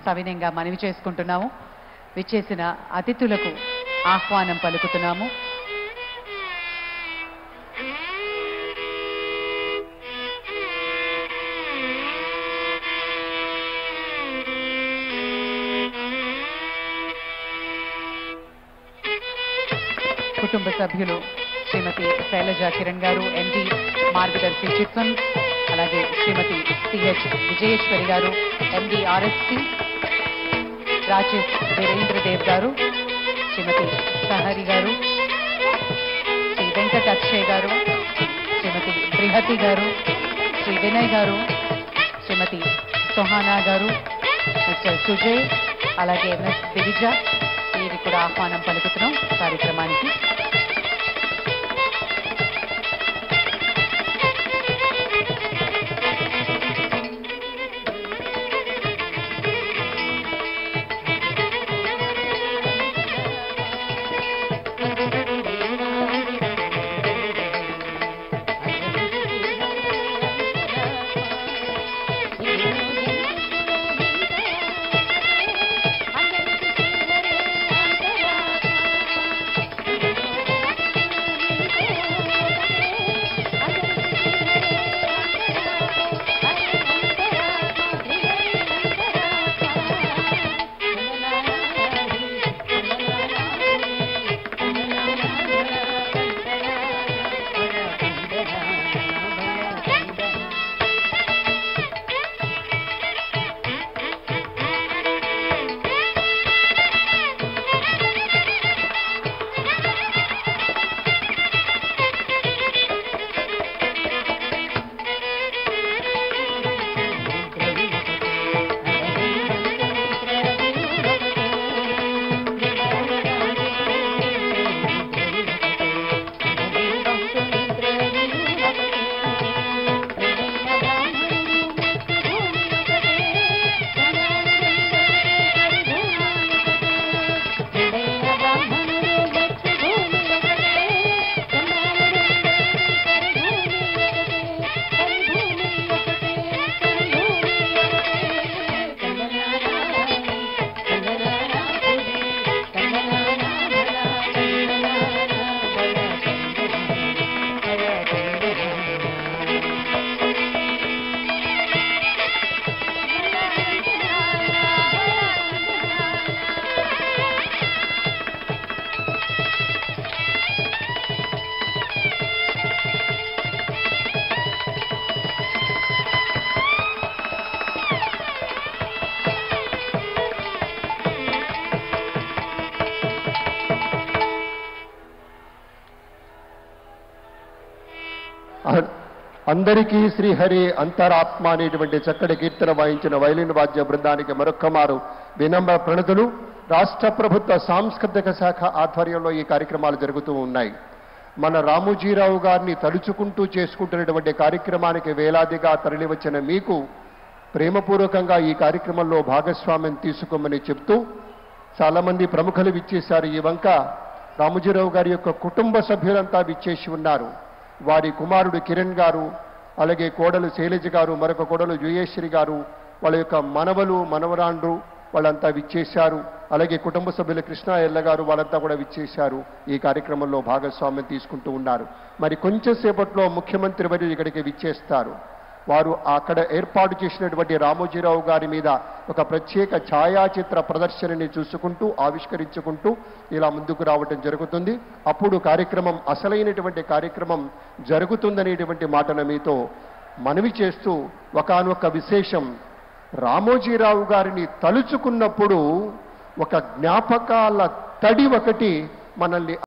సవినయంగా మనవి చేసుకుంటున్నాము. విచ్చేసిన అతిథులకు ఆహ్వానం పలుకుతున్నాము. కుటుంబ సభ్యులు శ్రీమతి శైలజ కిరణ్ గారు, ఎండి మార్గదర్శి చిత్వం, అలాగే శ్రీమతి సిహెచ్ విజయేశ్వరి గారు, ఎండి ఆర్ఎస్సి, రాజేష్ వీరేంద్రదేవ్ గారు, శ్రీమతి సహరి గారు, శ్రీ వెంకట అక్షయ్ గారు, శ్రీమతి బృహతి గారు, శ్రీ వినయ్ గారు, శ్రీమతి సోహానా గారు, మిస్టర్ సుజయ్, అలాగే మిస్ దివిజ, వీరికి కూడా ఆహ్వానం పలుకుతున్నాం కార్యక్రమానికి. అందరికీ శ్రీహరి అంతరాత్మ అనేటువంటి చక్కటి కీర్తన వాయించిన వైలిన్ వాద్య బృందానికి మరొక్కమారు వినమ్ర ప్రణతులు. రాష్ట్ర ప్రభుత్వ సాంస్కృతిక శాఖ ఆధ్వర్యంలో ఈ కార్యక్రమాలు జరుగుతూ ఉన్నాయి. మన రామోజీరావు గారిని తలుచుకుంటూ చేసుకుంటున్నటువంటి కార్యక్రమానికి వేలాదిగా తరలివచ్చిన మీకు ప్రేమపూర్వకంగా ఈ కార్యక్రమంలో భాగస్వామ్యం తీసుకోమని చెప్తూ చాలామంది ప్రముఖులు విచ్చేశారు. ఈ వంక రామోజీరావు గారి యొక్క కుటుంబ సభ్యులంతా విచ్చేసి ఉన్నారు. వారి కుమారుడు కిరణ్ గారు, అలాగే కోడలు శైలజ గారు, మరొక కోడలు జయేశ్వరి గారు, వాళ్ళ యొక్క మనవలు మనవరాండ్రు వాళ్ళంతా విచ్చేశారు. అలాగే కుటుంబ సభ్యులు కృష్ణ ఎల్ల గారు వాళ్ళంతా కూడా విచ్చేశారు. ఈ కార్యక్రమంలో భాగస్వామ్యం తీసుకుంటూ ఉన్నారు. మరి కొంచెం సేపట్లో ముఖ్యమంత్రి వర్యులు ఇక్కడికి విచ్చేస్తారు. వారు అక్కడ ఏర్పాటు చేసినటువంటి రామోజీరావు గారి మీద ఒక ప్రత్యేక ఛాయాచిత్ర ప్రదర్శనని చూసుకుంటూ ఆవిష్కరించుకుంటూ ఇలా ముందుకు రావటం జరుగుతుంది. అప్పుడు కార్యక్రమం అసలైనటువంటి కార్యక్రమం జరుగుతుందనేటువంటి మాటను మీతో మనవి చేస్తూ ఒకానొక విశేషం, రామోజీరావు గారిని తలుచుకున్నప్పుడు ఒక జ్ఞాపకాల తడి ఒకటి మనల్ని